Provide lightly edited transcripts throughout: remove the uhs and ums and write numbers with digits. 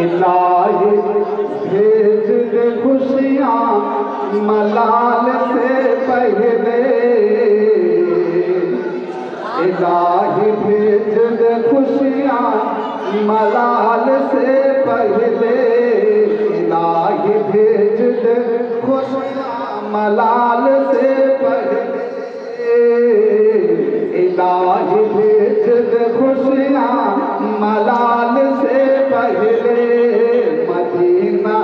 इलाही भेज दे खुशियाँ मलाल से पहले, इलाही भेज दे खुशियाँ मलाल से पहले, इलाही भेज दे खुशियाँ मलाल से पहले, इलाही भेज दे खुशियाँ मलाल से पहले, मदीना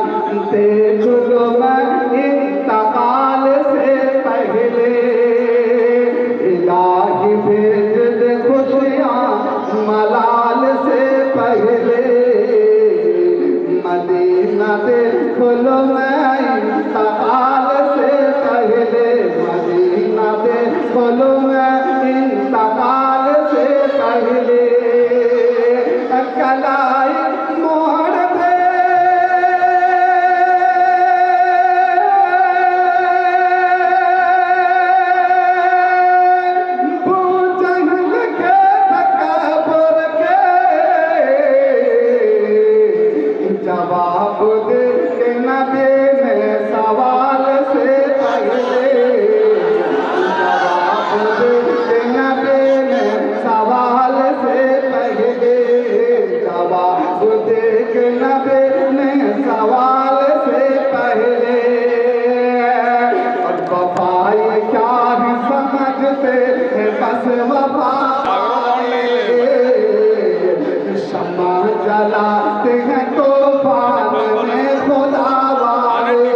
ते गुल में इंतकाल से पहले, इलाही भेज दे खुशियाँ मलाल से पहले, मदीना ते गुल में इंतकाल से पहले, मदीना ते गुल में इंतकाल से पहले, कलाई मोड़ दे बूझल के तकबर के जवाब दे के नबी में सवाल से पहले, जवाब दे के नबी में सवाल से पहले, जवाब दे के नबी में सवाल से पहले, और वफाई क्या है समझते हैं बस वफा, शम्मा जलाते हैं तूफान में खुदा वाले,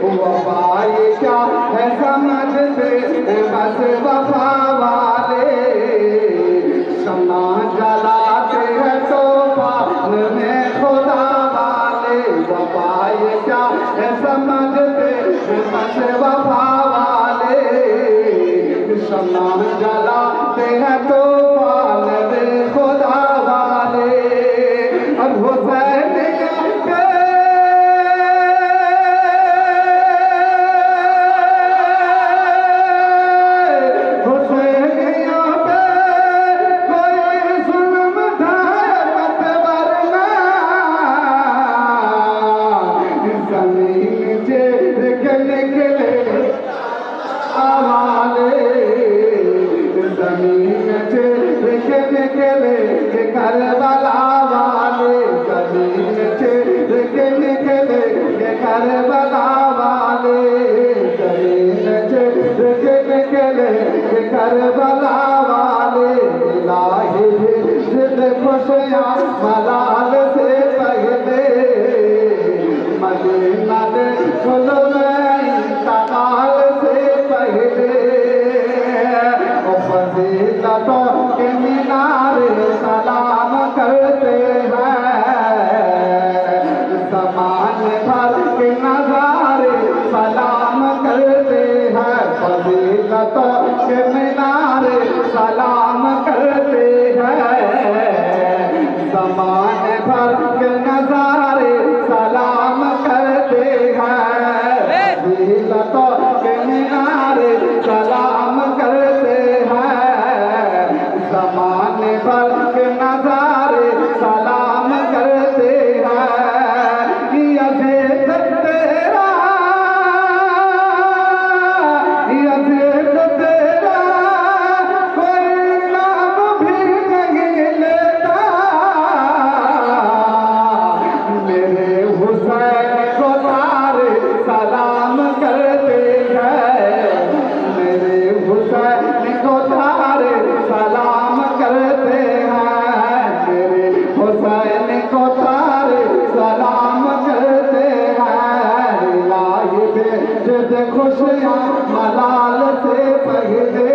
वफाई क्या है समझते हैं बस वफा वाले, शम्मा जलाते हैं तूफान में खुदा वाले, वफाई क्या है समझते हैं बस वफा वाले, शम्मा जलाते हैं तूफान में खुदा वाले, और हुसैन के करबला वाले, जमीन चीर के निकले करबला वाले, जमीन चीर के निकले करबला वाले, इलाही भेज दे खुशियाँ मलाल से पहले, मदीना दे गुल में इंतकाल से पहले, फजीलतों के मीनारे सलाम करते हैं, ज़मान भर के नज़ारे सलाम करते हैं, फजीलतों के मीनारे सलाम करते हैं, ज़मान भर के नज़ारे सलाम करते हैं, फजीलतों के मीनारे सलाम करते हैं, ज़माने भर के नज़ारे सलाम करते हैं, यज़ीद तेरा, यज़ीद तेरा कोई नाम भी नहीं लेता, मेरे हुसैन को सारे सलाम करते हैं, मेरे हुसैन को सारे सलाम करते हैं, मेरे हुसैन को सारे सलाम करते हैं, इलाही भेज दे खुशियाँ मलाल से पहले,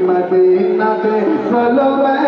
मदीना दे गुल में